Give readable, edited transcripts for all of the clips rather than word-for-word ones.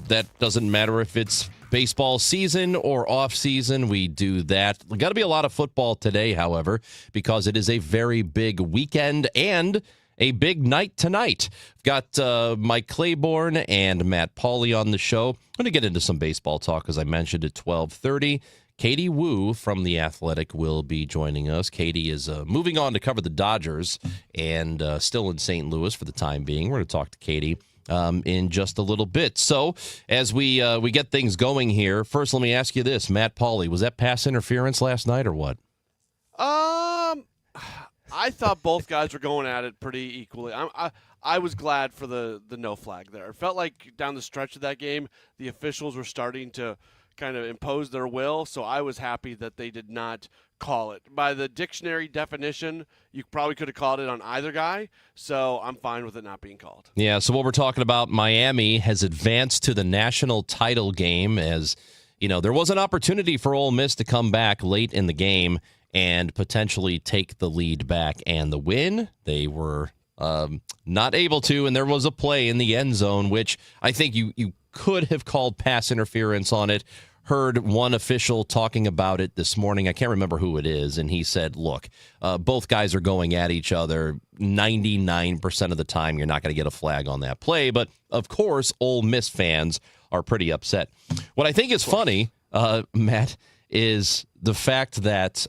that doesn't matter if it's baseball season or off season. We do that. We've got to be a lot of football today, however, because it is a very big weekend and a big night tonight. We've got Mike Claiborne and Matt Pauley on the show. I'm going to get into some baseball talk, as I mentioned, at 12:30. Katie Wu from The Athletic will be joining us. Katie is moving on to cover the Dodgers and still in St. Louis for the time being. We're going to talk to Katie in just a little bit. So as we get things going here, first let me ask you this. Matt Pauley, was that pass interference last night or what? I thought both guys were going at it pretty equally. I was glad for the no flag there. It felt like down the stretch of that game, the officials were starting to kind of impose their will, so I was happy that they did not call it. By the dictionary definition, you probably could have called it on either guy, so I'm fine with it not being called. Yeah, so what we're talking about, Miami has advanced to the national title game. As you know, there was an opportunity for Ole Miss to come back late in the game and potentially take the lead back and the win. They were not able to, and there was a play in the end zone, which I think you could have called pass interference on it. Heard one official talking about it this morning. I can't remember who it is, and he said, look, both guys are going at each other. 99% of the time, you're not going to get a flag on that play. But, of course, Ole Miss fans are pretty upset. What I think is funny, Matt, is the fact that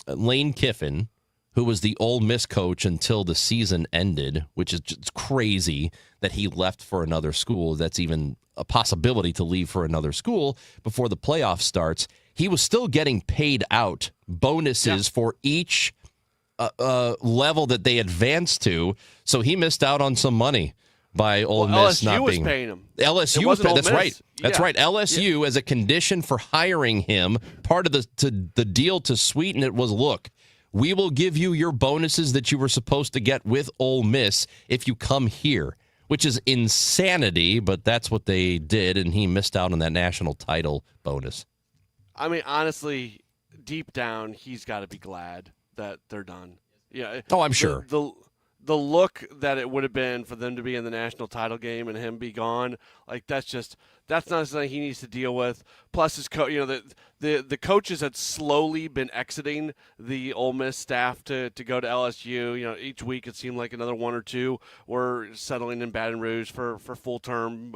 Lane Kiffin, who was the Ole Miss coach until the season ended, which is just crazy that he left for another school. That's even a possibility to leave for another school before the playoff starts. He was still getting paid out bonuses for each level that they advanced to. So he missed out on some money by Ole Miss LSU not was being paying him. LSU was paying. That's Miss. right. That's Yeah. right. LSU, as a condition for hiring him, part of the deal to sweeten it was, look, we will give you your bonuses that you were supposed to get with Ole Miss if you come here, which is insanity, but that's what they did, and he missed out on that national title bonus. I mean, honestly, deep down, he's got to be glad that they're done. Yeah. Oh, I'm sure. The look that it would have been for them to be in the national title game and him be gone, like that's not something he needs to deal with. Plus, his the coaches had slowly been exiting the Ole Miss staff to go to LSU. You know, each week it seemed like another one or two were settling in Baton Rouge for full term.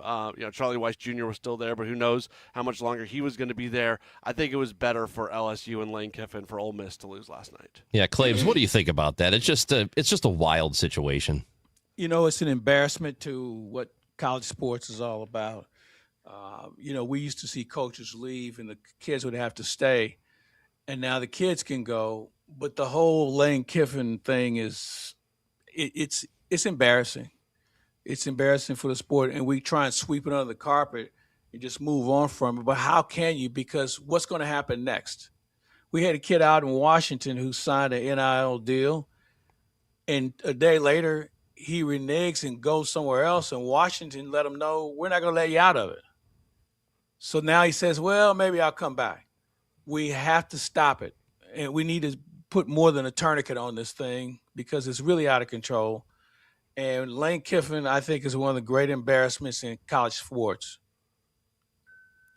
Charlie Weiss Jr. was still there, but who knows how much longer he was going to be there. I think it was better for LSU and Lane Kiffin for Ole Miss to lose last night. Yeah, Claves, what do you think about that? It's just a wild situation. You know, it's an embarrassment to what college sports is all about. We used to see coaches leave and the kids would have to stay, and now the kids can go. But the whole Lane Kiffin thing it's embarrassing. It's embarrassing for the sport, and we try and sweep it under the carpet and just move on from it. But how can you? Because what's going to happen next? We had a kid out in Washington who signed an NIL deal, and a day later he reneges and goes somewhere else, and Washington let him know, we're not going to let you out of it. So now he says, well, maybe I'll come back. We have to stop it, and we need to put more than a tourniquet on this thing because it's really out of control. And Lane Kiffin, I think, is one of the great embarrassments in college sports.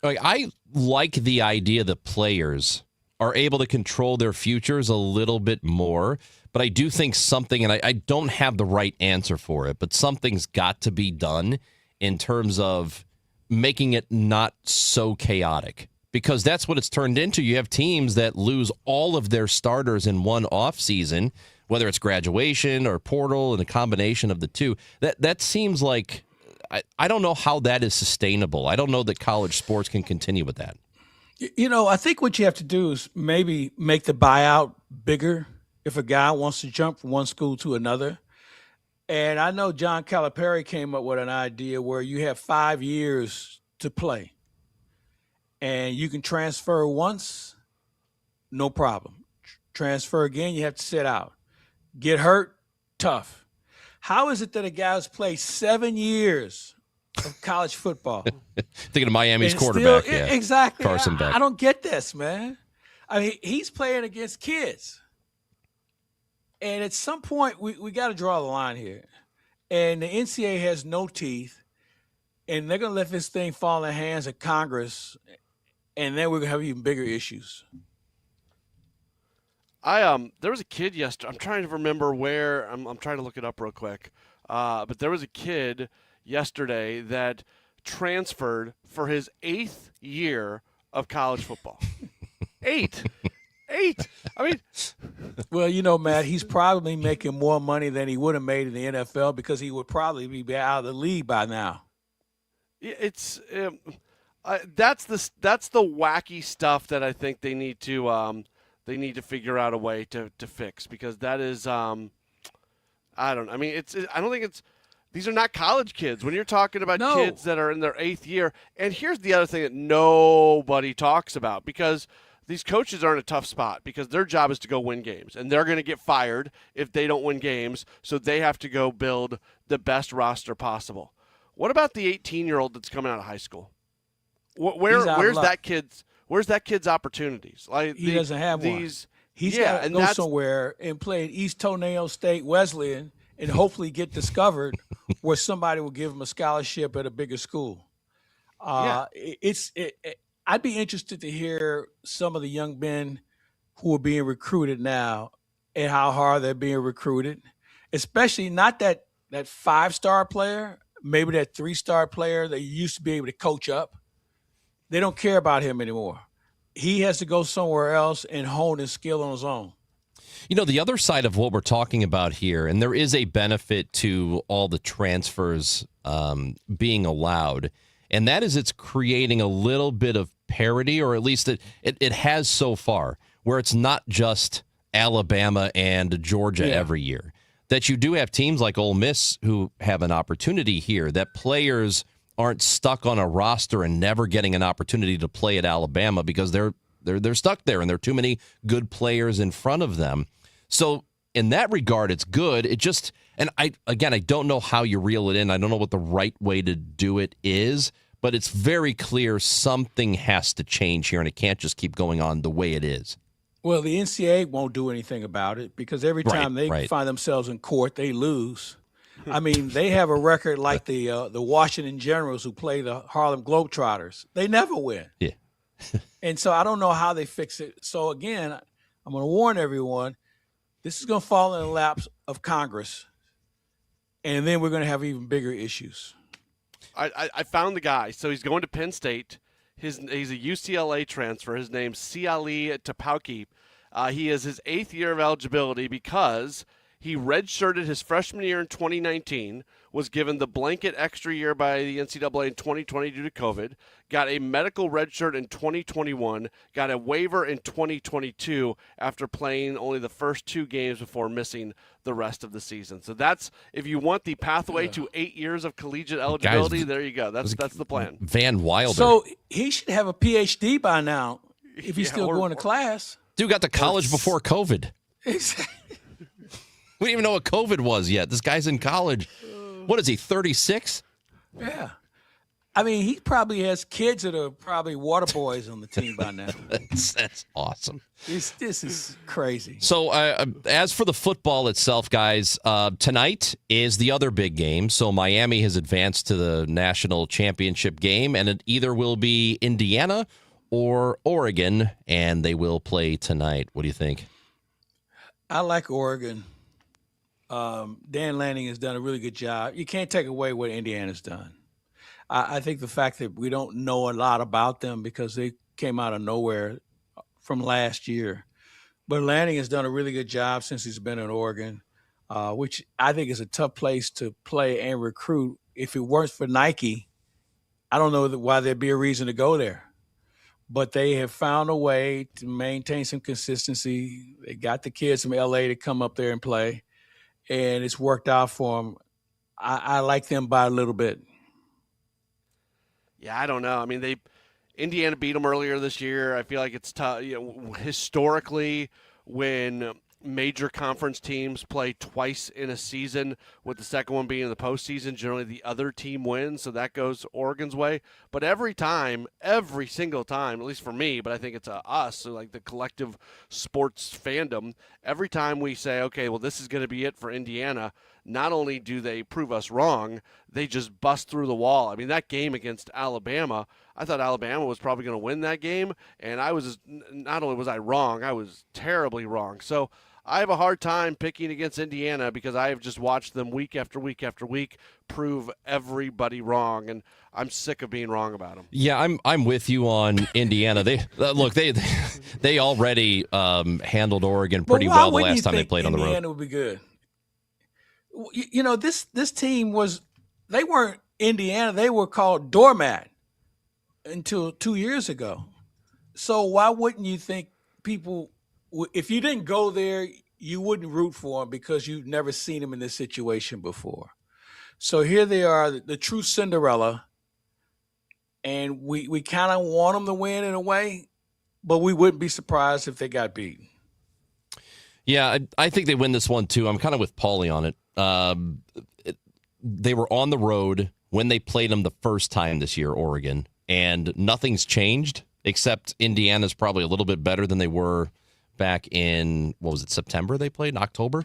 I like the idea that players are able to control their futures a little bit more, but I do think something, and I don't have the right answer for it, but something's got to be done in terms of making it not so chaotic, because that's what it's turned into. You have teams that lose all of their starters in one offseason, whether it's graduation or portal and a combination of the two. That seems like, I don't know how that is sustainable. I don't know that college sports can continue with that. I think what you have to do is maybe make the buyout bigger if a guy wants to jump from one school to another. And I know John Calipari came up with an idea where you have 5 years to play. And you can transfer once, no problem. Transfer again, you have to sit out. Get hurt, tough. How is it that a guy who's played 7 years of college football? Thinking of Miami's quarterback. Exactly. Carson Beck. I don't get this, man. I mean, he's playing against kids. And at some point, we got to draw the line here. And the NCAA has no teeth. and they're going to let this thing fall in the hands of Congress, and then we're going to have even bigger issues. There was a kid yesterday. I'm trying to remember where. I'm trying to look it up real quick. But there was a kid yesterday that transferred for his 8th year of college football. 8. I mean, well, Matt, he's probably making more money than he would have made in the NFL because he would probably be out of the league by now. It's that's the wacky stuff that I think they need to figure out a way to fix, because that is I don't mean I don't think it's these are not college kids when you're talking about kids that are in their 8th year. And here's the other thing that nobody talks about, because these coaches are in a tough spot because their job is to go win games, and they're going to get fired if they don't win games, so they have to go build the best roster possible. What about the 18-year-old that's coming out of high school? Where's that kid's opportunities? Like he doesn't have one. He's got to go somewhere and play at East Toenail State Wesleyan and hopefully get discovered where somebody will give him a scholarship at a bigger school. I'd be interested to hear some of the young men who are being recruited now and how hard they're being recruited, especially not that 5-star player, maybe that 3-star player that you used to be able to coach up. They don't care about him anymore. He has to go somewhere else and hone his skill on his own. The other side of what we're talking about here, and there is a benefit to all the transfers being allowed, and that is it's creating a little bit of parity, or at least it has so far, where it's not just Alabama and Georgia every year. That you do have teams like Ole Miss who have an opportunity here, that players aren't stuck on a roster and never getting an opportunity to play at Alabama because they're stuck there and there are too many good players in front of them. So in that regard, it's good. It just, and I don't know how you reel it in. I don't know what the right way to do it is, but it's very clear something has to change here, and it can't just keep going on the way it is. Well, the NCAA won't do anything about it because every time they find themselves in court, they lose. I mean, they have a record like the Washington Generals who play the Harlem Globetrotters. They never win. Yeah. And so I don't know how they fix it. So, again, I'm going to warn everyone, this is going to fall in the laps of Congress, and then we're going to have even bigger issues. I found the guy. So he's going to Penn State. He's a UCLA transfer. His name's Siali Tapauki. He is his 8th year of eligibility because he redshirted his freshman year in 2019, was given the blanket extra year by the NCAA in 2020 due to COVID, got a medical redshirt in 2021, got a waiver in 2022 after playing only the first 2 games before missing the rest of the season. So that's, if you want the pathway to 8 years of collegiate eligibility, there you go. That's the plan. Van Wilder. So he should have a PhD by now if he's still going to class. Dude got to college before COVID. We didn't even know what COVID was yet. This guy's in college. What is he, 36? Yeah. I mean, he probably has kids that are probably water boys on the team by now. That's awesome. This is crazy. So as for the football itself, guys, tonight is the other big game. So Miami has advanced to the national championship game, and it either will be Indiana or Oregon, and they will play tonight. What do you think? I like Oregon. Dan Lanning has done a really good job. You can't take away what Indiana's done. I think the fact that we don't know a lot about them because they came out of nowhere from last year. But Lanning has done a really good job since he's been in Oregon, which I think is a tough place to play and recruit. If it weren't for Nike, I don't know why there'd be a reason to go there. But they have found a way to maintain some consistency. They got the kids from L.A. to come up there and play. And it's worked out for them. I like them by a little bit. Yeah, I don't know. I mean, Indiana beat them earlier this year. I feel like it's tough. Historically, when major conference teams play twice in a season, with the second one being in the postseason, generally the other team wins, so that goes Oregon's way. But every single time, at least for me, but I think it's us, so like the collective sports fandom, every time we say, okay, well, this is going to be it for Indiana, not only do they prove us wrong, they just bust through the wall. I mean, that game against Alabama, I thought Alabama was probably going to win that game, and not only was I wrong, I was terribly wrong. So I have a hard time picking against Indiana because I have just watched them week after week after week prove everybody wrong, and I'm sick of being wrong about them. Yeah, I'm with you on Indiana. They already handled Oregon pretty well the last time they played on the road. Indiana would be good. This team they weren't Indiana. They were called doormat until 2 years ago. So why wouldn't you think people, if you didn't go there, you wouldn't root for them because you've never seen them in this situation before. So here they are, the true Cinderella, and we kind of want them to win in a way, but we wouldn't be surprised if they got beaten. Yeah, I think they win this one too. I'm kind of with Paulie on it. They were on the road when they played them the first time this year, Oregon, and nothing's changed except Indiana's probably a little bit better than they were back in, what was it, September they played? In October?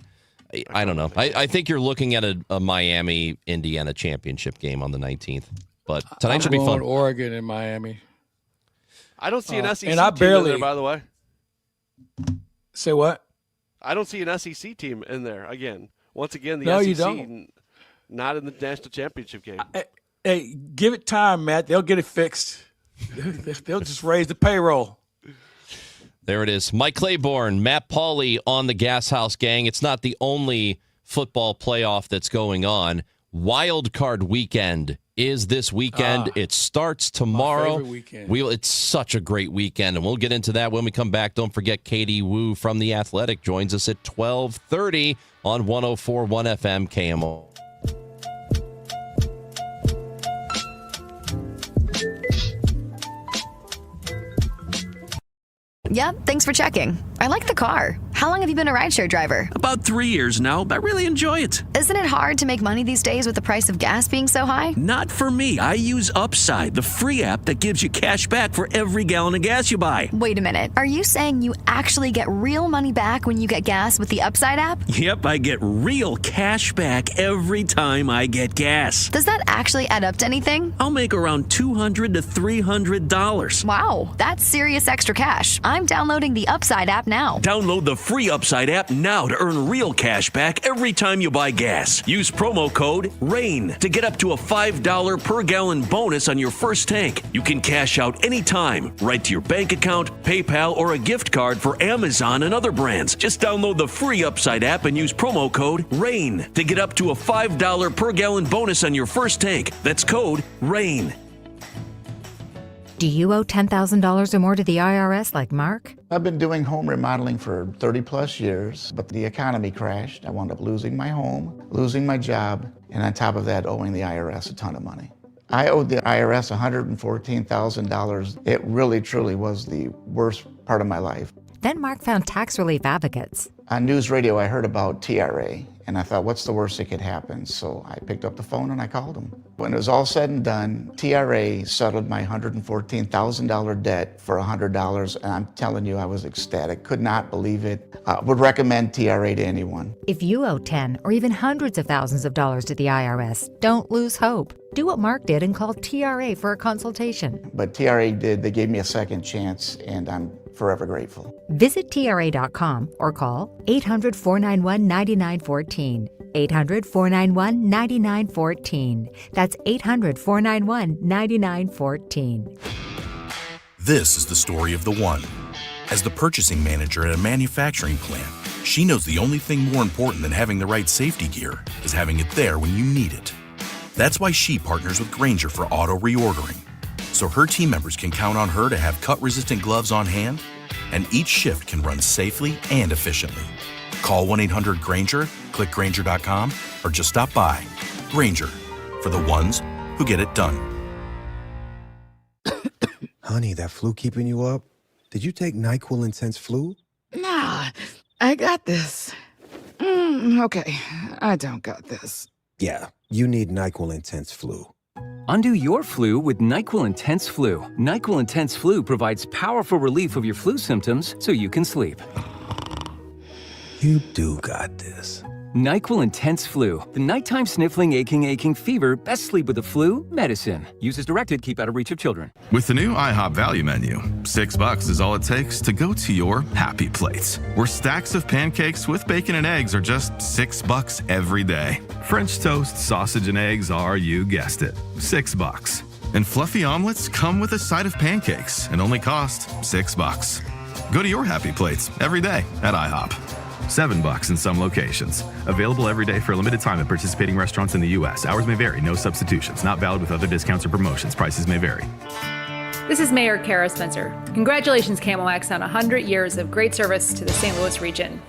I don't know. I think you're looking at a Miami-Indiana championship game on the 19th. But tonight should be fun. Oregon and Miami. I don't see an SEC and I team in there, by the way. Say what? I don't see an SEC team in there again. Once again, the No, SEC you don't. Not in the national championship game. Hey, give it time, Matt. They'll get it fixed. They'll just raise the payroll. There it is. Mike Claiborne, Matt Pauly on the Gashouse Gang. It's not the only football playoff that's going on. Wild Card Weekend is this weekend. It starts tomorrow. My favorite weekend. It's such a great weekend, and we'll get into that when we come back. Don't forget Katie Wu from The Athletic joins us at 12:30 on 104.1 FM KMO. Yep, thanks for checking. I like the car. How long have you been a rideshare driver? About 3 years now, but I really enjoy it. Isn't it hard to make money these days with the price of gas being so high? Not for me. I use Upside, the free app that gives you cash back for every gallon of gas you buy. Wait a minute. Are you saying you actually get real money back when you get gas with the Upside app? Yep, I get real cash back every time I get gas. Does that actually add up to anything? I'll make around $200 to $300. Wow, that's serious extra cash. I'm downloading the Upside app now. Download the free Upside app now to earn real cash back every time you buy gas. Use promo code RAIN to get up to a $5 per gallon bonus on your first tank. You can cash out anytime, right to your bank account, PayPal, or a gift card for Amazon and other brands. Just download the free Upside app and use promo code RAIN to get up to a $5 per gallon bonus on your first tank. That's code RAIN. Do you owe $10,000 or more to the IRS like Mark? I've been doing home remodeling for 30 plus years, but the economy crashed. I wound up losing my home, losing my job, and on top of that, owing the IRS a ton of money. I owed the IRS $114,000. It really, truly was the worst part of my life. Then Mark found tax relief advocates. On news radio, I heard about TRA, and I thought, what's the worst that could happen? So I picked up the phone and I called them. When it was all said and done, TRA settled my $114,000 debt for $100, and I'm telling you, I was ecstatic. Could not believe it. Would recommend TRA to anyone. If you owe 10 or even hundreds of thousands of dollars to the IRS, don't lose hope. Do what Mark did and call TRA for a consultation. But TRA did. They gave me a second chance, and I'm forever grateful. Visit TRA.com or call 800-491-9914. 800-491-9914. That's 800-491-9914. This is the story of the one. As the purchasing manager at a manufacturing plant, she knows the only thing more important than having the right safety gear is having it there when you need it. That's why she partners with Grainger for auto reordering, so her team members can count on her to have cut-resistant gloves on hand, and each shift can run safely and efficiently. Call 1-800-GRAINGER, click Grainger.com, or just stop by. Grainger, for the ones who get it done. Honey, that flu keeping you up? Did you take NyQuil Intense Flu? Nah, I got this. Okay, I don't got this. Yeah, you need NyQuil Intense Flu. Undo your flu with NyQuil Intense Flu. NyQuil Intense Flu provides powerful relief of your flu symptoms so you can sleep. You do got this. NyQuil Intense Flu. The nighttime sniffling, aching fever. Best sleep with the flu medicine. Use as directed. Keep out of reach of children. With the new IHOP value menu, $6 is all it takes to go to your happy place, where stacks of pancakes with bacon and eggs are just $6 every day. French toast, sausage, and eggs are, you guessed it, $6. And fluffy omelets come with a side of pancakes and only cost $6. Go to your happy plates every day at IHOP. $7 in some locations. Available every day for a limited time at participating restaurants in the U.S. Hours may vary. No substitutions. Not valid with other discounts or promotions. Prices may vary. This is Mayor Kara Spencer. Congratulations, Camel X, on 100 years of great service to the St. Louis region.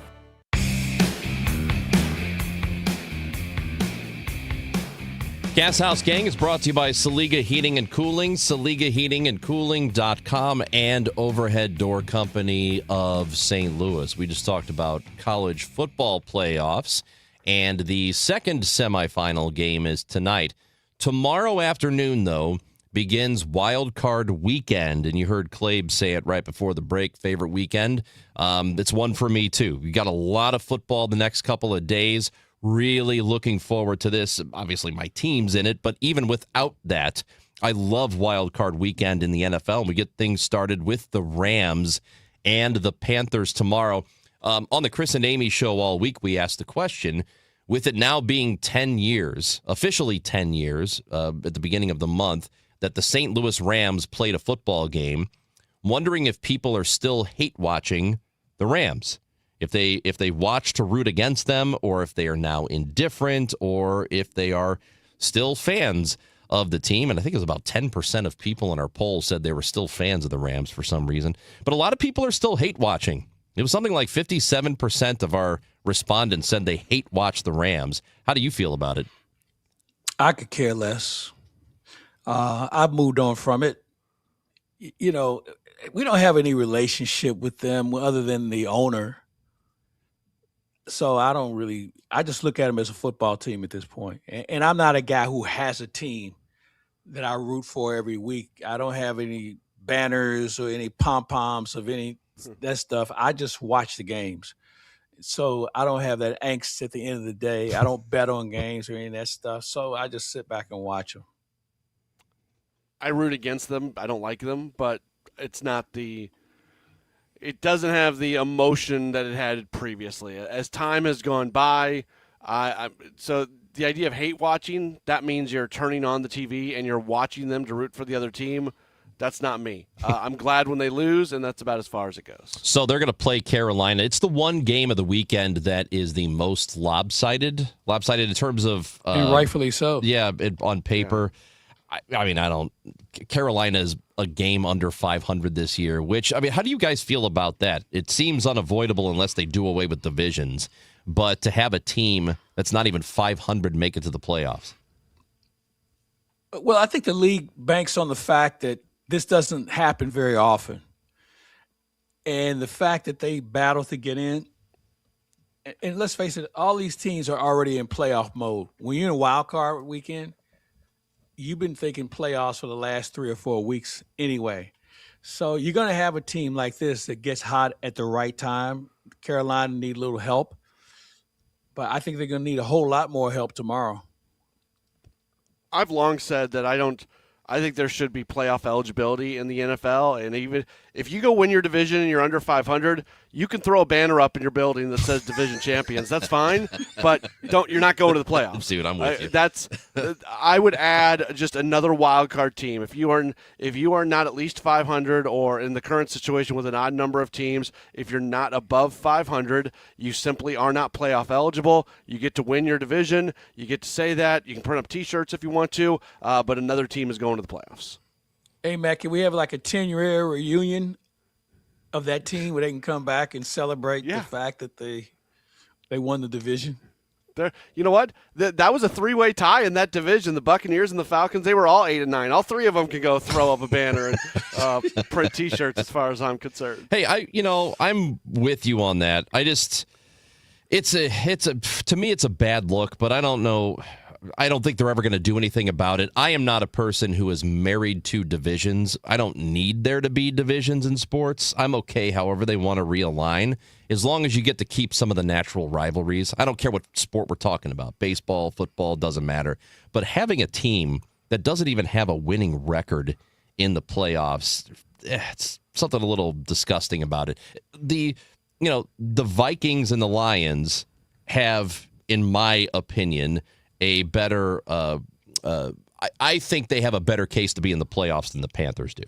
Gashouse Gang is brought to you by Saliga Heating and Cooling, SaligaHeatingandCooling.com, and Overhead Door Company of St. Louis. We just talked about college football playoffs, and the second semifinal game is tonight. Tomorrow afternoon, though, begins Wild Card Weekend, and you heard Clabe say it right before the break, favorite weekend. It's one for me, too. We got a lot of football the next couple of days. Really looking forward to this. Obviously, my team's in it, but even without that, I love Wild Card Weekend in the NFL. We get things started with the Rams and the Panthers tomorrow. On the Chris and Amy show all week, we asked the question, with it now being 10 years, officially 10 years at the beginning of the month, that the St. Louis Rams played a football game, wondering if people are still hate watching the Rams. If they watch to root against them, or if they are now indifferent, or if they are still fans of the team. And I think it was about 10% of people in our poll said they were still fans of the Rams for some reason. But a lot of people are still hate watching. It was something like 57% of our respondents said they hate watch the Rams. How do you feel about it? I could care less. I've moved on from it. You know, we don't have any relationship with them other than the owner. So I just look at them as a football team at this point. And I'm not a guy who has a team that I root for every week. I don't have any banners or any pom-poms of any that stuff. I just watch the games. So I don't have that angst at the end of the day. I don't bet on games or any of that stuff. So I just sit back and watch them. I root against them. I don't like them, but it's not it doesn't have the emotion that it had previously. As time has gone by, so the idea of hate watching, that means you're turning on the TV and you're watching them to root for the other team. That's not me. I'm glad when they lose, and that's about as far as it goes. So they're going to play Carolina. It's the one game of the weekend that is the most lopsided in terms of... and rightfully so. Yeah, on paper. Yeah. I mean, Carolina is a game under 500 this year, which, how do you guys feel about that? It seems unavoidable unless they do away with divisions, but to have a team that's not even 500 make it to the playoffs. Well, I think the league banks on the fact that this doesn't happen very often. And the fact that they battle to get in, and let's face it, all these teams are already in playoff mode. When you're in a wild card weekend, you've been thinking playoffs for the last 3 or 4 weeks anyway. So you're going to have a team like this that gets hot at the right time. Carolina need a little help, but I think they're going to need a whole lot more help tomorrow. I've long said that I think there should be playoff eligibility in the NFL, and even if you go win your division and you're under 500, you can throw a banner up in your building that says division champions. That's fine, but you're not going to the playoffs. Dude, I'm with you. I would add just another wild card team. If you are not at least 500, or in the current situation with an odd number of teams, if you're not above 500, you simply are not playoff eligible. You get to win your division. You get to say that. You can print up T-shirts if you want to, but another team is going to the playoffs. Hey, Matt, can we have like a 10-year reunion of that team where they can come back and celebrate the fact that they won the division? You know what? That was a 3-way tie in that division. The Buccaneers and the Falcons, they were all 8-9. All 3 of them can go throw up a banner and print T-shirts, as far as I'm concerned. Hey, I'm with you on that. To me, it's a bad look, but I don't know. I don't think they're ever going to do anything about it. I am not a person who is married to divisions. I don't need there to be divisions in sports. I'm okay however they want to realign, as long as you get to keep some of the natural rivalries. I don't care what sport we're talking about. Baseball, football, doesn't matter. But having a team that doesn't even have a winning record in the playoffs, it's something a little disgusting about it. The Vikings and the Lions have, in my opinion, a better I think they have a better case to be in the playoffs than the Panthers do.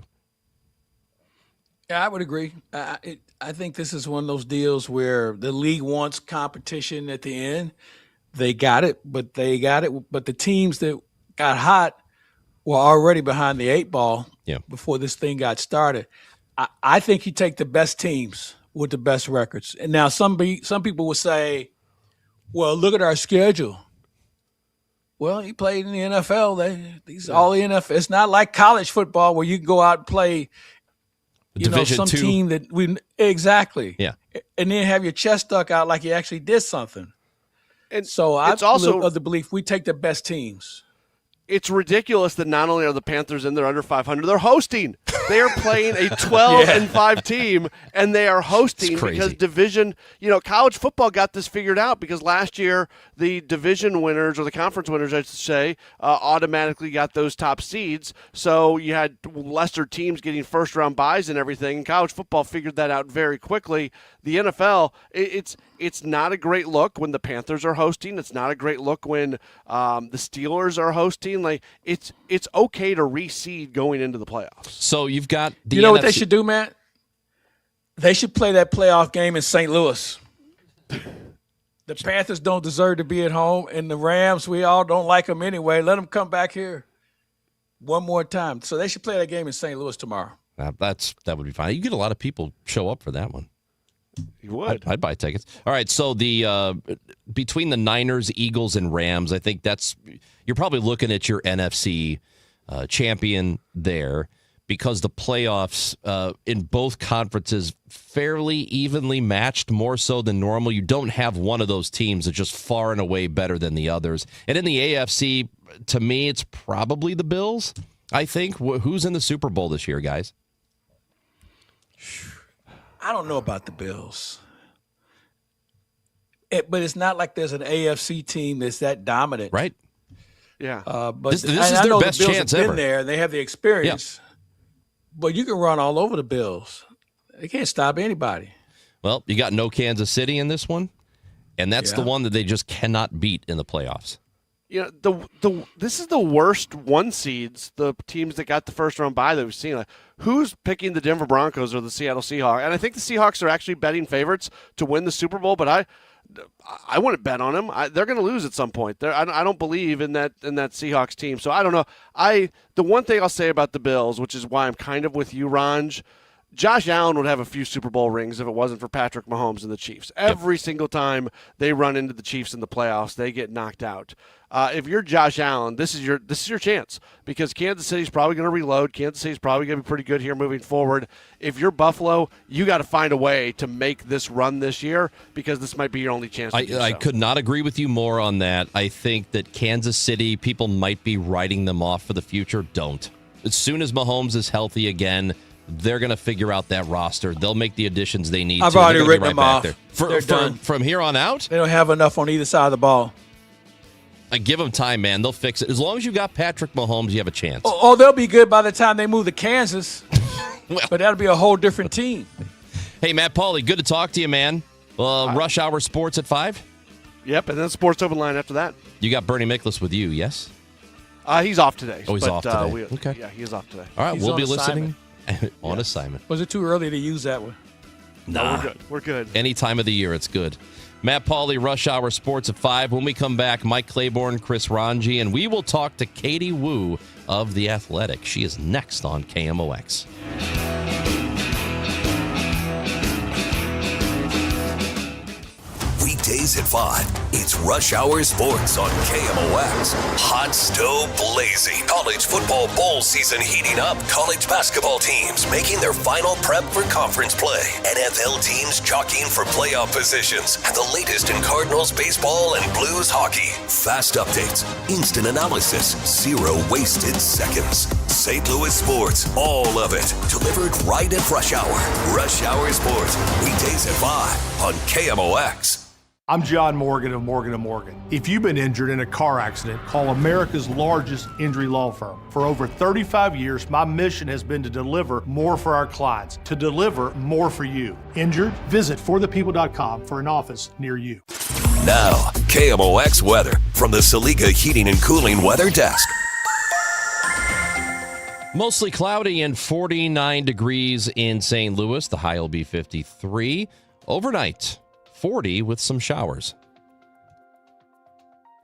Yeah, I would agree. I think this is one of those deals where the league wants competition at the end. They got it. But the teams that got hot were already behind the 8 ball before this thing got started. I think you take the best teams with the best records. And now some people will say, well, look at our schedule. Well, he played in the NFL. These all the NFL. It's not like college football where you can go out and play, Division some II. team that exactly. Yeah. And then have your chest stuck out like you actually did something. And so it's also of the belief we take the best teams. It's ridiculous that not only are the Panthers in there under 500, they're hosting. They are playing a 12-5 team, and they are hosting because division. College football got this figured out because last year the division winners, or the conference winners, I should say, automatically got those top seeds. So you had lesser teams getting first-round buys and everything. And college football figured that out very quickly. The NFL, it's not a great look when the Panthers are hosting. It's not a great look when the Steelers are hosting. Like it's okay to reseed going into the playoffs. So you've got the You know what they should do, Matt? They should play that playoff game in St. Louis. The Panthers don't deserve to be at home, and the Rams, we all don't like them anyway. Let them come back here one more time. So they should play that game in St. Louis tomorrow. That would be fine. You get a lot of people show up for that one. You would. I'd buy tickets. All right, so the between the Niners, Eagles, and Rams, I think you're probably looking at your NFC champion there, because the playoffs in both conferences fairly evenly matched, more so than normal. You don't have one of those teams that's just far and away better than the others. And in the AFC, to me, it's probably the Bills, I think. Who's in the Super Bowl this year, guys? I don't know about the Bills. But it's not like there's an AFC team that's that dominant. Right. Yeah. But this is their best the Bills chance have been ever. there. They have the experience. Yeah. But you can run all over the Bills. They can't stop anybody. Well, you got no Kansas City in this one, and that's the one that they just cannot beat in the playoffs. This is the worst one seeds, the teams that got the first round bye that we've seen. Like, who's picking the Denver Broncos or the Seattle Seahawks? And I think the Seahawks are actually betting favorites to win the Super Bowl, but I wouldn't bet on them. They're going to lose at some point. I don't believe in that Seahawks team. So I don't know. The one thing I'll say about the Bills, which is why I'm kind of with you, Ranj, Josh Allen would have a few Super Bowl rings if it wasn't for Patrick Mahomes and the Chiefs. Every single time they run into the Chiefs in the playoffs, they get knocked out. If you're Josh Allen, this is your chance, because Kansas City's probably going to reload. Kansas City's probably going to be pretty good here moving forward. If you're Buffalo, you got to find a way to make this run this year, because this might be your only chance to do so. I could not agree with you more on that. I think that Kansas City, people might be writing them off for the future. Don't. As soon as Mahomes is healthy again, they're going to figure out that roster. They'll make the additions they need. I've already written them off. They're done. From here on out? They don't have enough on either side of the ball. Give them time, man. They'll fix it. As long as you got Patrick Mahomes, you have a chance. Oh, they'll be good by the time they move to Kansas. But that'll be a whole different team. Hey, Matt Pauly, good to talk to you, man. Rush Hour Sports at 5? Yep, and then Sports Open Line after that. You got Bernie Miklasz with you, yes? He's off today. Oh, he's off today. Okay. Yeah, he is off today. All right, He's we'll be assignment. listening on assignment. Was it too early to use that one? Nah. No, we're good. Any time of the year, it's good. Matt Pauly, Rush Hour Sports at 5. When we come back, Mike Claiborne, Chris Ranji, and we will talk to Katie Woo of The Athletic. She is next on KMOX. Weekdays at 5. It's Rush Hour Sports on KMOX. Hot stove blazing. College football bowl season heating up. College basketball teams making their final prep for conference play. NFL teams jockeying for playoff positions. And the latest in Cardinals baseball and Blues hockey. Fast updates, instant analysis, zero wasted seconds. St. Louis sports, all of it. Delivered right at Rush Hour. Rush Hour Sports. Weekdays at 5 on KMOX. I'm John Morgan of Morgan & Morgan. If you've been injured in a car accident, call America's largest injury law firm. For over 35 years, my mission has been to deliver more for our clients, to deliver more for you. Injured? Visit forthepeople.com for an office near you. Now, KMOX weather from the Saliga Heating and Cooling Weather Desk. Mostly cloudy and 49 degrees in St. Louis. The high will be 53. Overnight, 40 with some showers.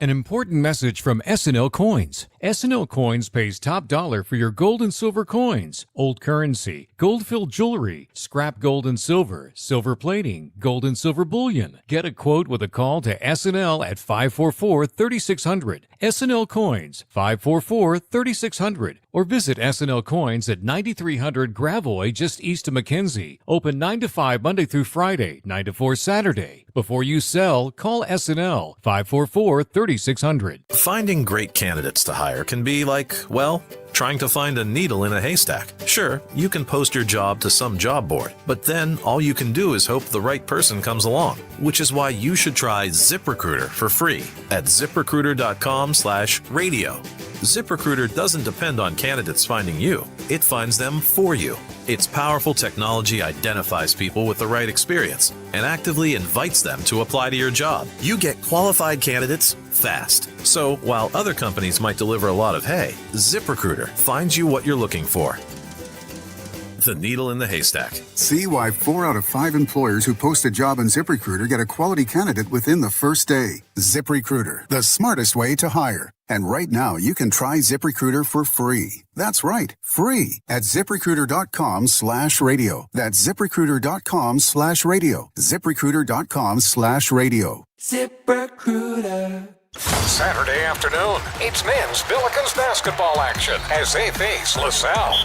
An important message from S&L Coins. S&L Coins pays top dollar for your gold and silver coins, old currency, gold-filled jewelry, scrap gold and silver, silver plating, gold and silver bullion. Get a quote with a call to S&L at 544-3600. S&L Coins, 544-3600. Or visit S&L Coins at 9300 Gravois just east of McKenzie. Open 9 to 5 Monday through Friday, 9 to 4 Saturday. Before you sell, call S&L 544-3600. Finding great candidates to hire can be like, well, trying to find a needle in a haystack. Sure, you can post your job to some job board, but then all you can do is hope the right person comes along, which is why you should try ZipRecruiter for free at ZipRecruiter.com/radio. ZipRecruiter doesn't depend on candidates finding you. It finds them for you. Its powerful technology identifies people with the right experience and actively invites them to apply to your job. You get qualified candidates fast. So while other companies might deliver a lot of hay, ZipRecruiter finds you what you're looking for. The needle in the haystack. See why 4 out of 5 employers who post a job on ZipRecruiter get a quality candidate within the first day. ZipRecruiter, the smartest way to hire. And right now, you can try ZipRecruiter for free. That's right, free at ZipRecruiter.com/radio. That's ZipRecruiter.com/radio. ZipRecruiter.com/radio. ZipRecruiter. Saturday afternoon, it's men's Billikens basketball action as they face LaSalle.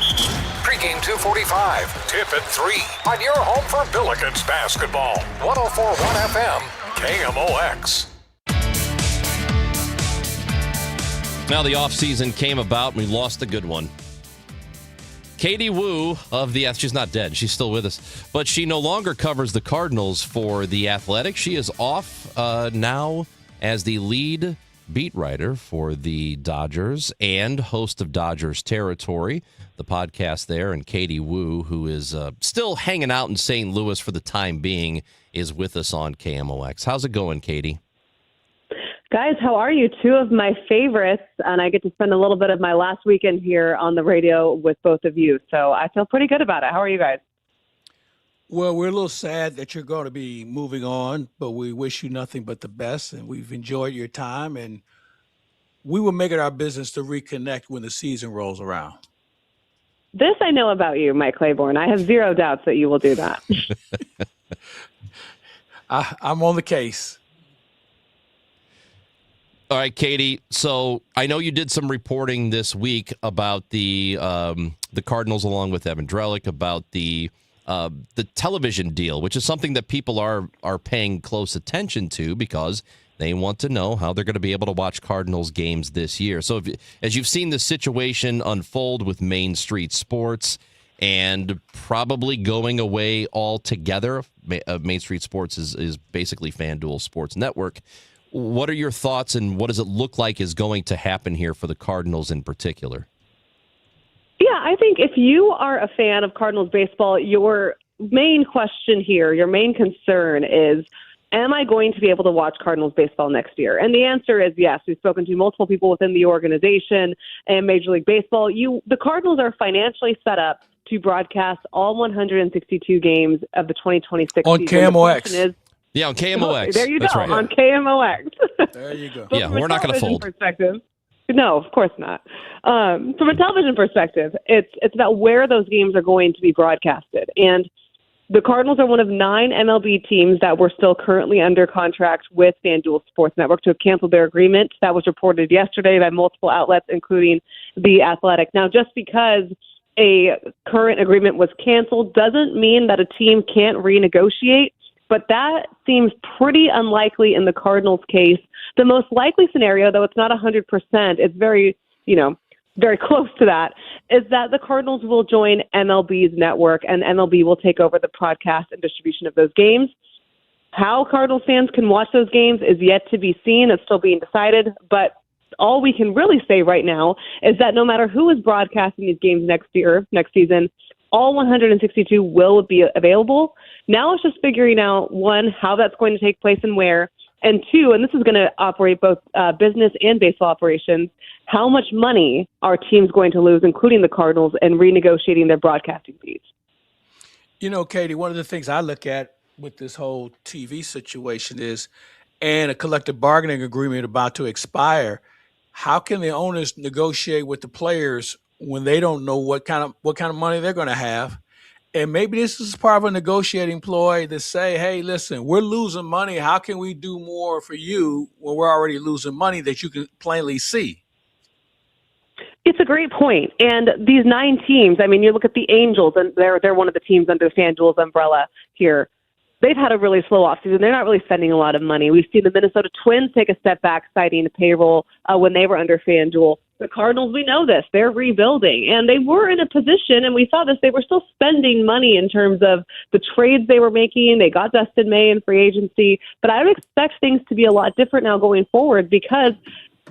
Pre-game 2:45, tip at 3 on your home for Billikens basketball. 104.1 FM, KMOX. Now the offseason came about and we lost a good one. Katie Wu of the she's not dead. She's still with us. But she no longer covers the Cardinals for The Athletic. She is off now as the lead beat writer for the Dodgers and host of Dodgers Territory, the podcast there. And Katie Wu, who is still hanging out in St. Louis for the time being, is with us on KMOX. How's it going, Katie? Guys, how are you? 2 of my favorites, and I get to spend a little bit of my last weekend here on the radio with both of you, so I feel pretty good about it. How are you guys? Well, we're a little sad that you're going to be moving on, but we wish you nothing but the best, and we've enjoyed your time, and we will make it our business to reconnect when the season rolls around. This I know about you, Mike Claiborne. I have zero doubts that you will do that. I'm on the case. All right, Katie. So I know you did some reporting this week about the Cardinals, along with Evan Drellick, about the television deal, which is something that people are paying close attention to because they want to know how they're going to be able to watch Cardinals games this year. So as you've seen the situation unfold with Main Street Sports and probably going away altogether, Main Street Sports is basically FanDuel Sports Network. What are your thoughts, and what does it look like is going to happen here for the Cardinals in particular? Yeah, I think if you are a fan of Cardinals baseball, your main question here, your main concern is, am I going to be able to watch Cardinals baseball next year? And the answer is yes. We've spoken to multiple people within the organization and Major League Baseball. The Cardinals are financially set up to broadcast all 162 games of the 2026 on season. KMOX. Yeah, on KMOX. There you That's go, right. on KMOX. There you go. Yeah, we're not going to fold. Perspective, no, of course not. From a television perspective, it's about where those games are going to be broadcasted. And The Cardinals are one of 9 MLB teams that were still currently under contract with FanDuel Sports Network to have canceled their agreement. That was reported yesterday by multiple outlets, including The Athletic. Now, just because a current agreement was canceled doesn't mean that a team can't renegotiate, but that seems pretty unlikely in the Cardinals' case. The most likely scenario, though it's not 100%, it's very, very close to that, is that the Cardinals will join MLB's network and MLB will take over the broadcast and distribution of those games. How Cardinals fans can watch those games is yet to be seen. It's still being decided, but all we can really say right now is that no matter who is broadcasting these games next season, all 162 will be available. Now it's just figuring out, one, how that's going to take place and where, and two, and this is going to operate both business and baseball operations, how much money are teams going to lose, including the Cardinals, in renegotiating their broadcasting fees? Katie, one of the things I look at with this whole TV situation is, and a collective bargaining agreement about to expire, how can the owners negotiate with the players when they don't know what kind of money they're going to have? And maybe this is part of a negotiating ploy to say, hey, listen, we're losing money. How can we do more for you when we're already losing money that you can plainly see? It's a great point. And these 9 teams, I mean, you look at the Angels, and they're one of the teams under FanDuel's umbrella here. They've had a really slow offseason. They're not really spending a lot of money. We've seen the Minnesota Twins take a step back, citing the payroll when they were under FanDuel. The Cardinals, we know this. They're rebuilding. And they were in a position, and we saw this, they were still spending money in terms of the trades they were making. They got Dustin May in free agency. But I would expect things to be a lot different now going forward, because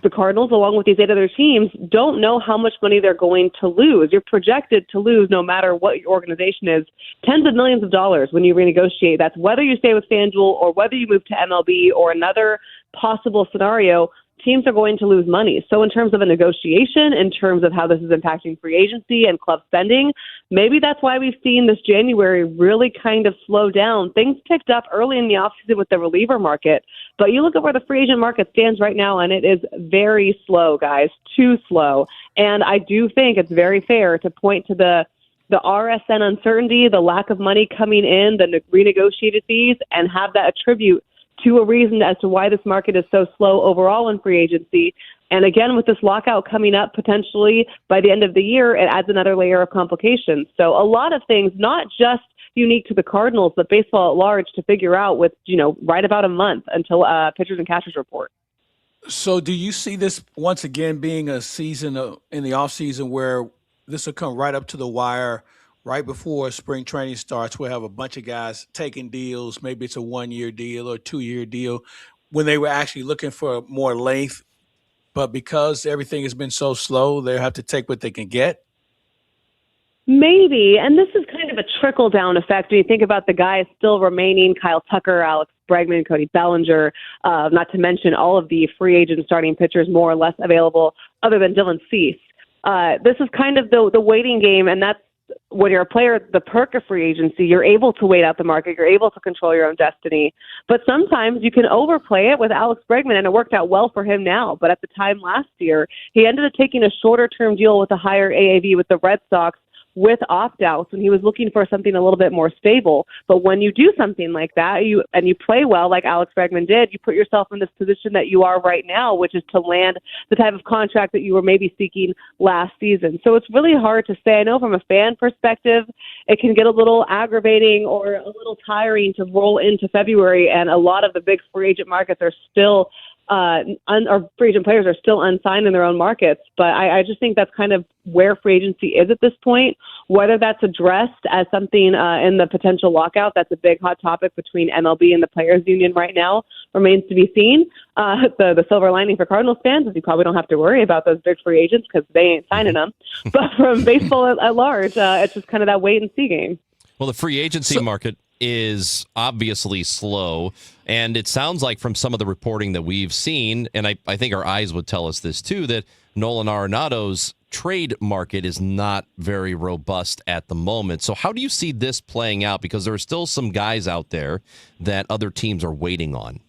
the Cardinals, along with these 8 other teams, don't know how much money they're going to lose. You're projected to lose, no matter what your organization is, tens of millions of dollars when you renegotiate. That's whether you stay with FanDuel or whether you move to MLB or another possible scenario. Teams are going to lose money. So in terms of a negotiation, in terms of how this is impacting free agency and club spending, maybe that's why we've seen this January really kind of slow down. Things picked up early in the offseason with the reliever market, but you look at where the free agent market stands right now, and it is very slow, guys, too slow. And I do think it's very fair to point to the RSN uncertainty, the lack of money coming in, the renegotiated fees, and have that attribute to a reason as to why this market is so slow overall in free agency. And again, with this lockout coming up potentially by the end of the year, it adds another layer of complications. So a lot of things, not just unique to the Cardinals, but baseball at large, to figure out with, right about a month until pitchers and catchers report. So do you see this once again being a season in the offseason where this will come right up to the wire? Right before spring training starts, we'll have a bunch of guys taking deals. Maybe it's a 1-year deal or 2-year deal when they were actually looking for more length. But because everything has been so slow, they have to take what they can get. Maybe. And this is kind of a trickle-down effect. When you think about the guys still remaining, Kyle Tucker, Alex Bregman, Cody Bellinger, not to mention all of the free agent starting pitchers more or less available other than Dylan Cease. This is kind of the waiting game, and that's when you're a player, the perk of free agency, you're able to wait out the market. You're able to control your own destiny. But sometimes you can overplay it with Alex Bregman, and it worked out well for him now. But at the time last year, he ended up taking a shorter-term deal with a higher AAV with the Red Sox with opt-outs when he was looking for something a little bit more stable. But when you do something like that, you play well like Alex Bregman did, you put yourself in this position that you are right now, which is to land the type of contract that you were maybe seeking last season. So it's really hard to say. I know from a fan perspective, it can get a little aggravating or a little tiring to roll into February, and a lot of the big free agent markets are still or free agent players are still unsigned in their own markets. But I just think that's kind of where free agency is at this point. Whether that's addressed as something in the potential lockout, that's a big hot topic between MLB and the Players Union right now, remains to be seen. The silver lining for Cardinals fans is you probably don't have to worry about those big free agents because they ain't signing them. But from baseball at large, it's just kind of that wait-and-see game. Well, the free agency market is obviously slow, and it sounds like from some of the reporting that we've seen, and I think our eyes would tell us this too, that Nolan Arenado's trade market is not very robust at the moment. So how do you see this playing out? Because there are still some guys out there that other teams are waiting on.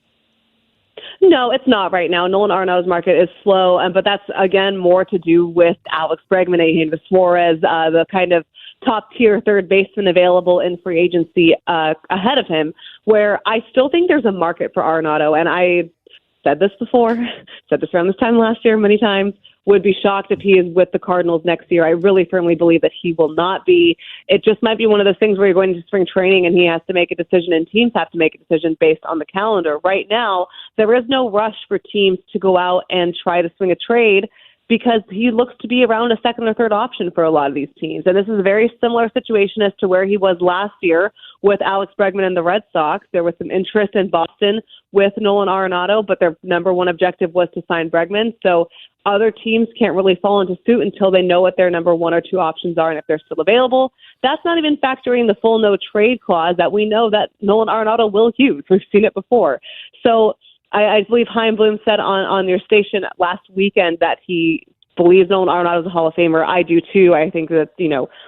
No, it's not right now. Nolan Arenado's market is slow, but that's, again, more to do with Alex Bregman, Eugenio Suarez, the kind of top-tier third baseman available in free agency ahead of him, where I still think there's a market for Arenado. And I said this before, said this around this time last year many times, would be shocked if he is with the Cardinals next year. I really firmly believe that he will not be. It just might be one of those things where you're going to spring training and he has to make a decision and teams have to make a decision based on the calendar. Right now, there is no rush for teams to go out and try to swing a trade because he looks to be around a second or third option for a lot of these teams. And this is a very similar situation as to where he was last year with Alex Bregman and the Red Sox. There was some interest in Boston with Nolan Arenado, but their number one objective was to sign Bregman. So other teams can't really fall into suit until they know what their number one or two options are and if they're still available. That's not even factoring the full no trade clause that we know that Nolan Arenado will use. We've seen it before. So I believe Chaim Bloom said on your station last weekend that he believes Nolan Arenado is a Hall of Famer. I do too. I think that,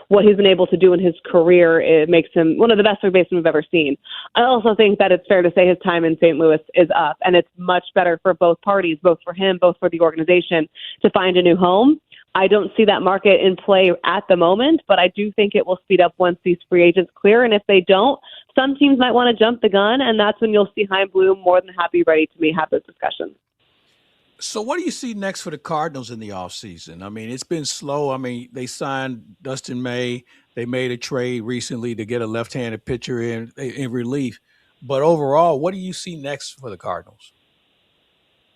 what he's been able to do in his career, it makes him one of the best third basemen we've ever seen. I also think that it's fair to say his time in St. Louis is up, and it's much better for both parties, both for him, both for the organization, to find a new home. I don't see that market in play at the moment, but I do think it will speed up once these free agents clear. And if they don't, some teams might want to jump the gun, and that's when you'll see Chaim Bloom more than happy, ready to have those discussions. So what do you see next for the Cardinals in the offseason? I mean, it's been slow. I mean, they signed Dustin May. They made a trade recently to get a left-handed pitcher in relief. But overall, what do you see next for the Cardinals?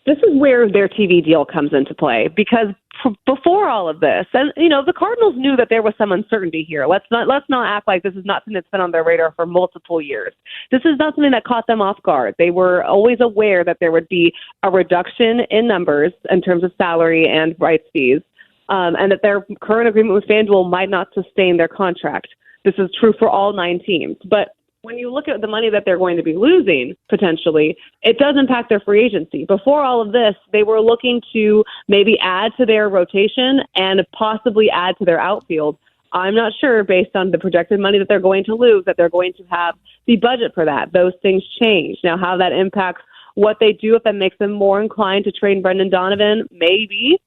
This is where their TV deal comes into play because before all of this, and the Cardinals knew that there was some uncertainty here. Let's not act like this is not something that's been on their radar for multiple years. This is not something that caught them off guard. They were always aware that there would be a reduction in numbers in terms of salary and rights fees, and that their current agreement with FanDuel might not sustain their contract. This is true for all 9 teams, but when you look at the money that they're going to be losing, potentially, it does impact their free agency. Before all of this, they were looking to maybe add to their rotation and possibly add to their outfield. I'm not sure, based on the projected money that they're going to lose, that they're going to have the budget for that. Those things change. Now, how that impacts what they do, if that makes them more inclined to trade Brendan Donovan, maybe.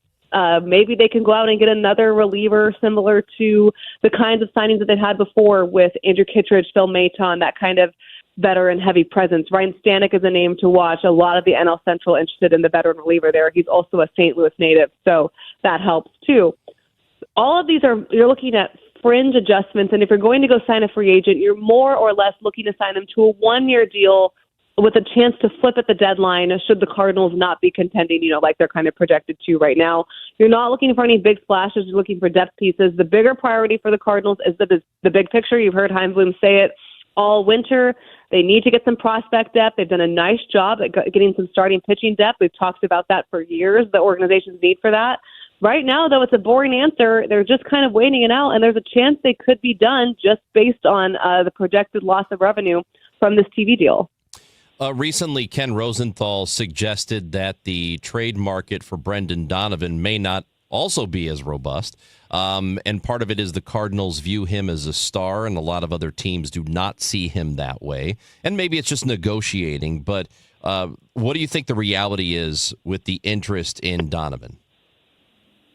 Maybe they can go out and get another reliever similar to the kinds of signings that they've had before with Andrew Kittredge, Phil Maton, that kind of veteran-heavy presence. Ryan Stanek is a name to watch. A lot of the NL Central interested in the veteran reliever there. He's also a St. Louis native, so that helps too. All of these you're looking at fringe adjustments, and if you're going to go sign a free agent, you're more or less looking to sign them to a 1-year deal with a chance to flip at the deadline should the Cardinals not be contending, like they're kind of projected to right now. You're not looking for any big splashes. You're looking for depth pieces. The bigger priority for the Cardinals is the big picture. You've heard Chaim Bloom say it all winter. They need to get some prospect depth. They've done a nice job at getting some starting pitching depth. We've talked about that for years, the organization's need for that. Right now, though, it's a boring answer. They're just kind of waiting it out, and there's a chance they could be done just based on the projected loss of revenue from this TV deal. Recently, Ken Rosenthal suggested that the trade market for Brendan Donovan may not also be as robust. And part of it is the Cardinals view him as a star, and a lot of other teams do not see him that way. And maybe it's just negotiating. But what do you think the reality is with the interest in Donovan?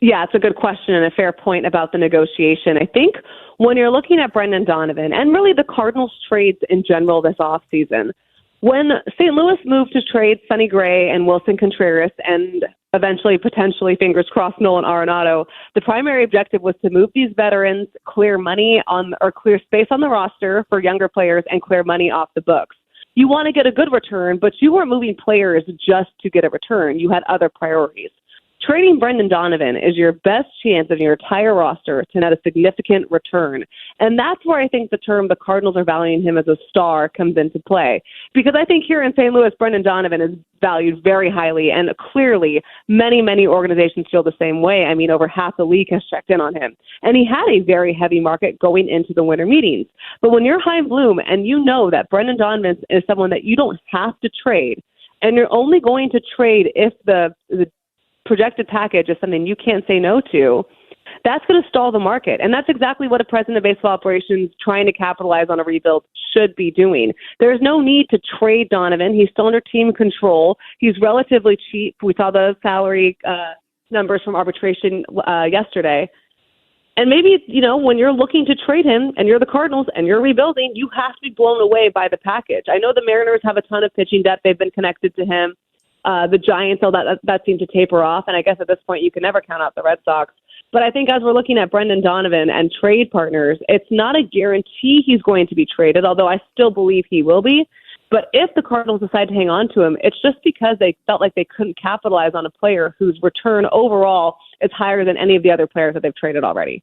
Yeah, it's a good question and a fair point about the negotiation. I think when you're looking at Brendan Donovan and really the Cardinals trades in general this offseason, when St. Louis moved to trade Sonny Gray and Wilson Contreras and eventually, potentially, fingers crossed, Nolan Arenado, the primary objective was to move these veterans, clear money clear space on the roster for younger players and clear money off the books. You want to get a good return, but you weren't moving players just to get a return. You had other priorities. Trading Brendan Donovan is your best chance of your entire roster to net a significant return. And that's where I think the term the Cardinals are valuing him as a star comes into play. Because I think here in St. Louis, Brendan Donovan is valued very highly, and clearly many, many organizations feel the same way. I mean, over half the league has checked in on him. And he had a very heavy market going into the winter meetings. But when you're Chaim Bloom and you know that Brendan Donovan is someone that you don't have to trade, and you're only going to trade if the projected package is something you can't say no to, that's going to stall the market. And that's exactly what a president of baseball operations trying to capitalize on a rebuild should be doing. There's no need to trade Donovan. He's still under team control. He's relatively cheap. We saw the salary numbers from arbitration yesterday. And maybe, when you're looking to trade him and you're the Cardinals and you're rebuilding, you have to be blown away by the package. I know the Mariners have a ton of pitching depth. They've been connected to him. The Giants, that seemed to taper off. And I guess at this point, you can never count out the Red Sox. But I think as we're looking at Brendan Donovan and trade partners, it's not a guarantee he's going to be traded, although I still believe he will be. But if the Cardinals decide to hang on to him, it's just because they felt like they couldn't capitalize on a player whose return overall is higher than any of the other players that they've traded already.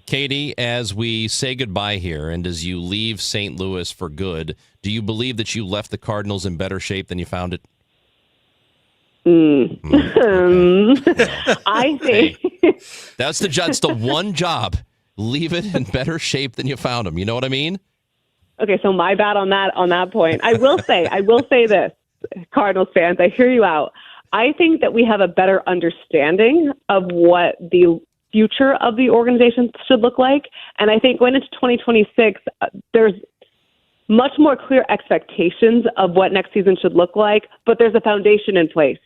Katie, as we say goodbye here and as you leave St. Louis for good, do you believe that you left the Cardinals in better shape than you found it? I think that's the one job. Leave it in better shape than you found them. You know what I mean? Okay, so my bad on that point. I will say this, Cardinals fans, I hear you out. I think that we have a better understanding of what the future of the organization should look like. And I think going into 2026, there's much more clear expectations of what next season should look like, but there's a foundation in place.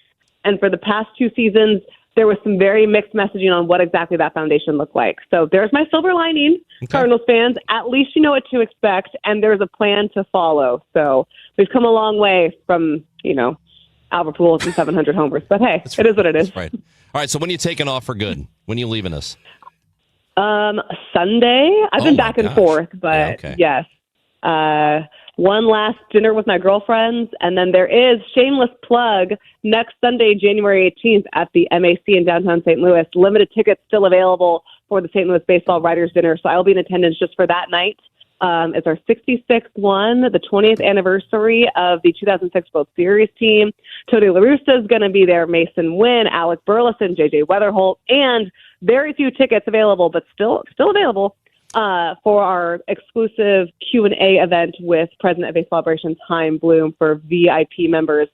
And for the past 2 seasons, there was some very mixed messaging on what exactly that foundation looked like. So there's my silver lining, Cardinals fans. At least you know what to expect, and there's a plan to follow. So we've come a long way from, Albert Pujols and 700 homers. But hey, it is what it is. That's right. All right, so when are you taking off for good? When are you leaving us? Sunday. I've been back and forth, but yes. One last dinner with my girlfriends, and then there is, shameless plug, next Sunday, January 18th at the MAC in downtown St. Louis. Limited tickets still available for the St. Louis Baseball Writers Dinner, so I'll be in attendance just for that night. It's our 66th one, the 20th anniversary of the 2006 World Series team. Tony La Russa is going to be there, Mason Wynn, Alec Burleson, J.J. Weatherholt, and very few tickets available, but still available. For our exclusive Q&A event with President of Baseball Operations Chaim Bloom for VIP members.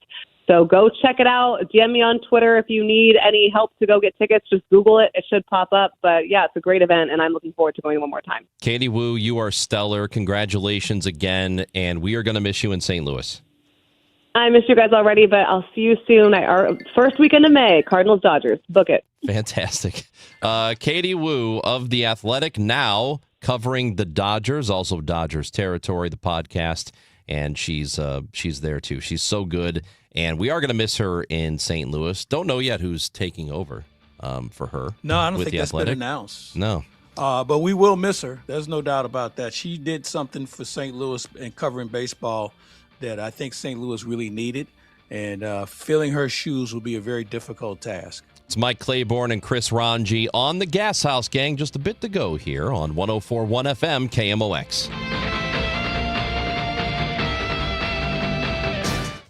So go check it out. DM me on Twitter if you need any help to go get tickets. Just Google it. It should pop up. But yeah, it's a great event, and I'm looking forward to going one more time. Katie Woo, you are stellar. Congratulations again, and we are going to miss you in St. Louis. I miss you guys already, but I'll see you soon. Our first weekend of May, Cardinals-Dodgers. Book it. Fantastic. Katie Woo of The Athletic, now covering the Dodgers, also Dodgers Territory, the podcast, and she's there too. She's so good, and we are going to miss her in St. Louis. Don't know yet who's taking over for her. No, I don't think The that's Athletic. been announced. No. But we will miss her. There's no doubt about that. She did something for St. Louis in covering baseball that I think St. Louis really needed, and filling her shoes will be a very difficult task. It's Mike Claiborne and Chris Ranji on the Gashouse Gang. Just a bit to go here on 104.1 FM KMOX.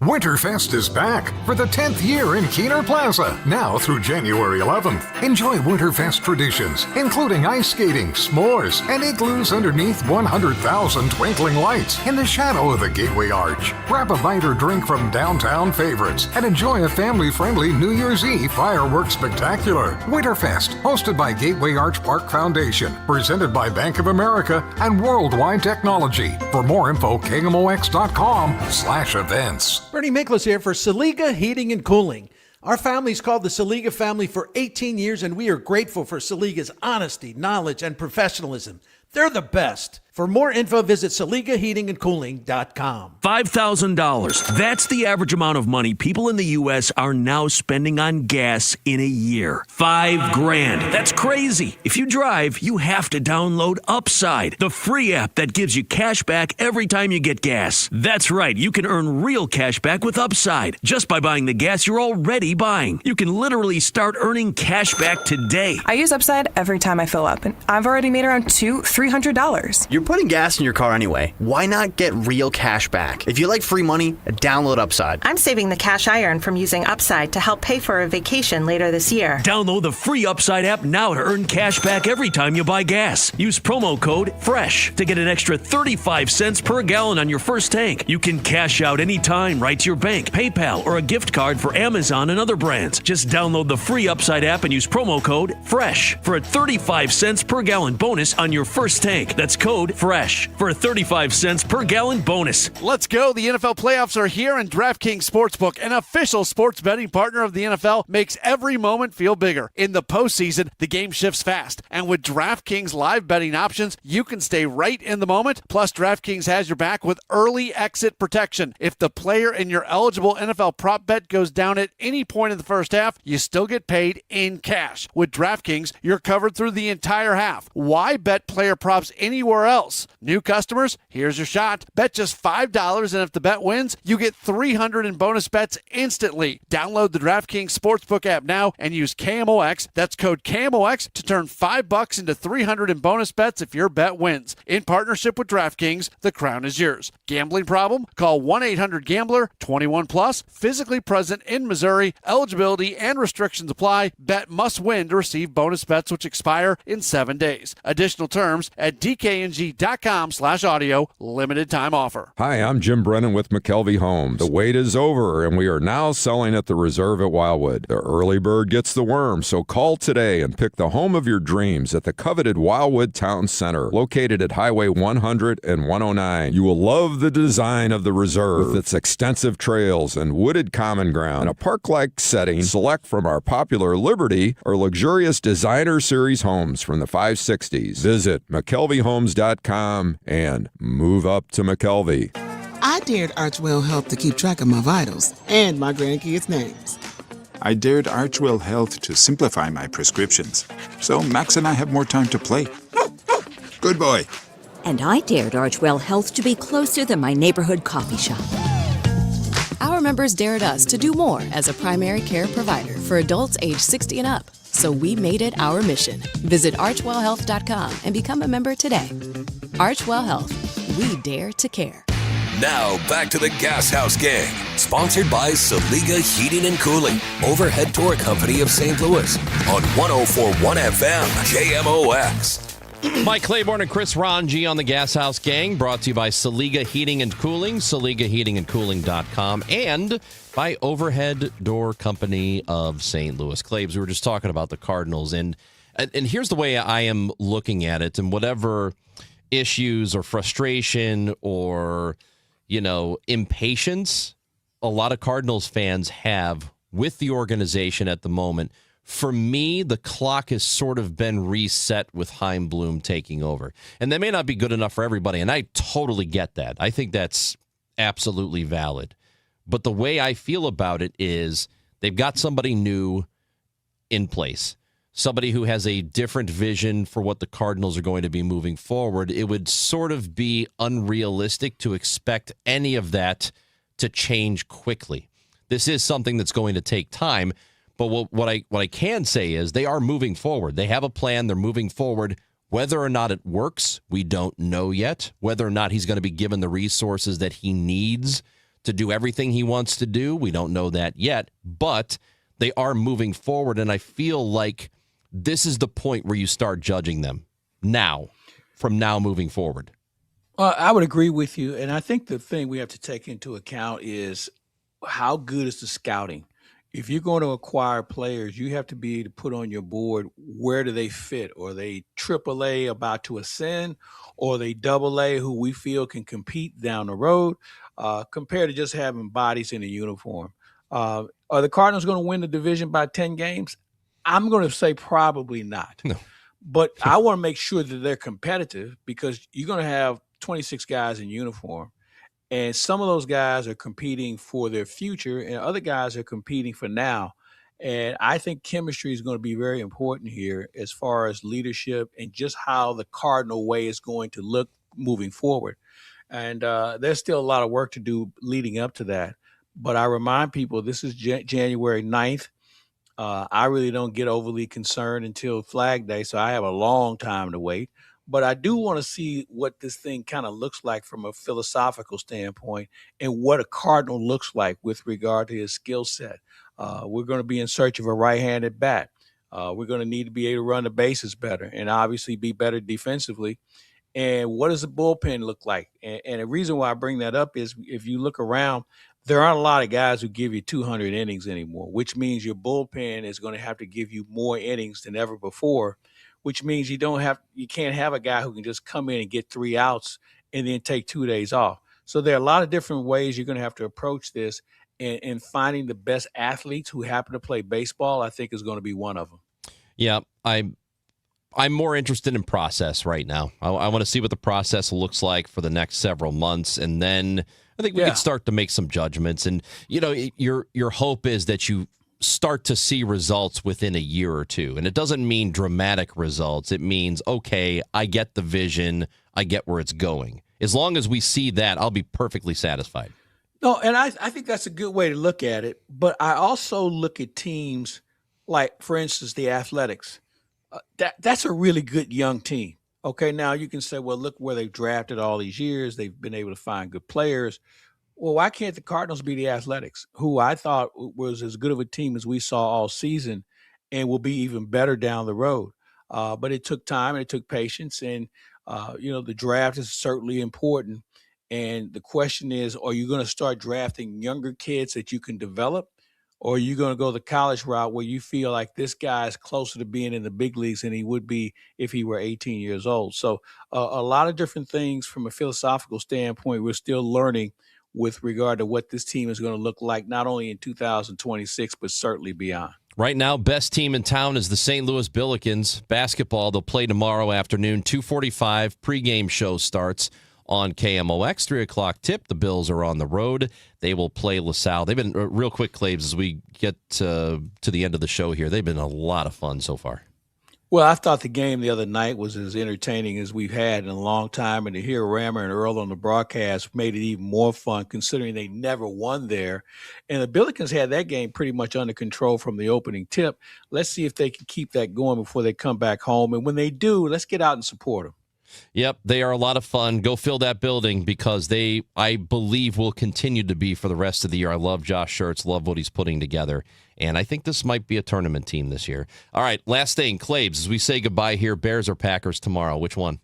Winterfest is back for the 10th year in Keener Plaza, now through January 11th. Enjoy Winterfest traditions, including ice skating, s'mores, and igloos underneath 100,000 twinkling lights in the shadow of the Gateway Arch. Grab a bite or drink from downtown favorites and enjoy a family-friendly New Year's Eve fireworks spectacular. Winterfest, hosted by Gateway Arch Park Foundation, presented by Bank of America and Worldwide Technology. For more info, KMOX.com/events. Bernie Miklas here for Saliga Heating and Cooling. Our family's called the Saliga family for 18 years, and we are grateful for Saliga's honesty, knowledge, and professionalism. They're the best. For more info, visit SaligaHeatingandCooling.com. $5,000. That's the average amount of money people in the U.S. are now spending on gas in a year. $5,000. That's crazy. If you drive, you have to download Upside, the free app that gives you cash back every time you get gas. That's right. You can earn real cash back with Upside just by buying the gas you're already buying. You can literally start earning cash back today. I use Upside every time I fill up, and I've already made around $300. You're putting gas in your car anyway. Why not get real cash back? If you like free money, download Upside. I'm saving the cash I earn from using Upside to help pay for a vacation later this year. Download the free Upside app now to earn cash back every time you buy gas. Use promo code FRESH to get an extra 35 cents per gallon on your first tank. You can cash out anytime right to your bank, PayPal, or a gift card for Amazon and other brands. Just download the free Upside app and use promo code FRESH for a 35 cents per gallon bonus on your first first tank. That's code FRESH for a 35 cents per gallon bonus. Let's go. The NFL playoffs are here, and DraftKings Sportsbook, an official sports betting partner of the NFL, makes every moment feel bigger. In the postseason, the game shifts fast, and with DraftKings live betting options, you can stay right in the moment. Plus, DraftKings has your back with early exit protection. If the player in your eligible NFL prop bet goes down at any point in the first half, you still get paid in cash. With DraftKings, you're covered through the entire half. Why bet player props anywhere else? New customers, here's your shot. Bet just $5, and if the bet wins, you get $300 in bonus bets instantly. Download the DraftKings Sportsbook app now and use KMOX. That's code KMOX to turn $5 into $300 in bonus bets if your bet wins. In partnership with DraftKings, the crown is yours. Gambling problem? Call 1-800-GAMBLER. 21 plus. Physically present in Missouri. Eligibility and restrictions apply. Bet must win to receive bonus bets which expire in 7 days. Additional terms at dkng.com/audio. Limited time offer. Hi, I'm Jim Brennan with McKelvey Homes. The wait is over, and we are now selling at the Reserve at Wildwood. The early bird gets the worm, so call today and pick the home of your dreams at the coveted Wildwood Town Center, located at Highway 100 and 109. You will love the design of the Reserve with its extensive trails and wooded common ground. In a park-like setting, select from our popular Liberty or luxurious designer series homes from the 560s. Visit McKelveyHomes.com and move up to McKelvey. I dared Archwell Health to keep track of my vitals and my grandkids' names. I dared Archwell Health to simplify my prescriptions, so Max and I have more time to play. Good boy. And I dared Archwell Health to be closer than my neighborhood coffee shop. Our members dared us to do more as a primary care provider for adults age 60 and up. So we made it our mission. Visit archwellhealth.com and become a member today. Archwell Health. We dare to care. Now back to the Gashouse Gang, sponsored by Saliga Heating and Cooling, Overhead Door Company of St. Louis, on 104.1 FM, KMOX. Mike Claiborne and Chris Ranji on the Gashouse Gang, brought to you by Saliga Heating and Cooling, SaligaHeatingandCooling.com, and by Overhead Door Company of St. Louis. Claibs, we were just talking about the Cardinals, and here's the way I am looking at it, and whatever issues or frustration or, impatience a lot of Cardinals fans have with the organization at the moment. For me, the clock has sort of been reset with Chaim Bloom taking over. And that may not be good enough for everybody, and I totally get that. I think that's absolutely valid. But the way I feel about it is they've got somebody new in place, somebody who has a different vision for what the Cardinals are going to be moving forward. It would sort of be unrealistic to expect any of that to change quickly. This is something that's going to take time. But what I can say is they are moving forward. They have a plan. They're moving forward. Whether or not it works, we don't know yet. Whether or not he's going to be given the resources that he needs to do everything he wants to do, we don't know that yet. But they are moving forward, and I feel like this is the point where you start judging them now, from now moving forward. I would agree with you, and I think the thing we have to take into account is how good is the scouting. If you're going to acquire players, you have to be able to put on your board where do they fit. Are they AAA about to ascend, or are they AA who we feel can compete down the road, compared to just having bodies in a uniform? Are the Cardinals going to win the division by 10 games? I'm going to say probably not. No. But I want to make sure that they're competitive, because you're going to have 26 guys in uniform. And some of those guys are competing for their future, and other guys are competing for now. And I think chemistry is going to be very important here as far as leadership and just how the Cardinal way is going to look moving forward. And there's still a lot of work to do leading up to that. But I remind people, this is January 9th. I really don't get overly concerned until Flag Day, so I have a long time to wait. But I do want to see what this thing kind of looks like from a philosophical standpoint, and what a Cardinal looks like with regard to his skill set. We're going to be in search of a right-handed bat. We're going to need to be able to run the bases better and obviously be better defensively. And what does the bullpen look like? And the reason why I bring that up is if you look around, there aren't a lot of guys who give you 200 innings anymore, which means your bullpen is going to have to give you more innings than ever before, which means you can't have a guy who can just come in and get 3 outs and then take 2 days off. So there are a lot of different ways you're going to have to approach this, and finding the best athletes who happen to play baseball, I think, is going to be one of them. Yeah, I'm more interested in process right now. I want to see what the process looks like for the next several months, and then I think we can start to make some judgments. And your hope is that you start to see results within a year or two, and it doesn't mean dramatic results. It means, okay, I get the vision, I get where it's going. As long as we see that, I'll be perfectly satisfied. No, and I think that's a good way to look at it. But I also look at teams like, for instance, the Athletics. That's a really good young team. Okay, now you can say, well, look where they've drafted all these years. They've been able to find good players. Well, why can't the Cardinals be the Athletics, who I thought was as good of a team as we saw all season and will be even better down the road? But it took time and it took patience. And, the draft is certainly important. And the question is, are you going to start drafting younger kids that you can develop? Or are you going to go the college route where you feel like this guy is closer to being in the big leagues than he would be if he were 18 years old? So a lot of different things from a philosophical standpoint, we're still learning with regard to what this team is going to look like, not only in 2026, but certainly beyond. Right now, best team in town is the St. Louis Billikens. Basketball, they'll play tomorrow afternoon, 2:45. Pregame show starts on KMOX, 3 o'clock tip. The Bills are on the road. They will play LaSalle. They've been, real quick, Claves, as we get to the end of the show here, they've been a lot of fun so far. Well, I thought the game the other night was as entertaining as we've had in a long time, and to hear Rammer and Earl on the broadcast made it even more fun, considering they never won there. And the Billikens had that game pretty much under control from the opening tip. Let's see if they can keep that going before they come back home. And when they do, let's get out and support them. Yep, they are a lot of fun. Go fill that building because they, I believe, will continue to be for the rest of the year. I love Josh Schertz, love what he's putting together, and I think this might be a tournament team this year. All right, last thing, Claves, as we say goodbye here, Bears or Packers tomorrow? Which one?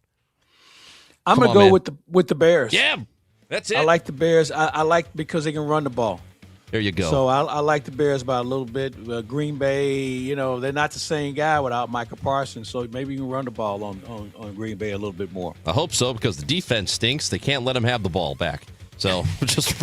I'm going to go with the Bears. Yeah, that's it. I like the Bears. I like because they can run the ball. There you go. So I like the Bears by a little bit. Green Bay, they're not the same guy without Micah Parsons, so maybe you can run the ball on Green Bay a little bit more. I hope so, because the defense stinks. They can't let them have the ball back. So just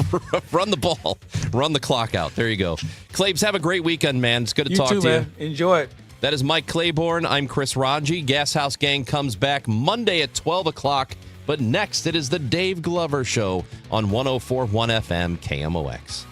run the ball. Run the clock out. There you go. Claves, have a great weekend, man. It's good to talk to you. Man. Enjoy it. That is Mike Claiborne. I'm Chris Ranji. Gashouse Gang comes back Monday at 12 o'clock. But next, it is the Dave Glover Show on 104.1 FM KMOX.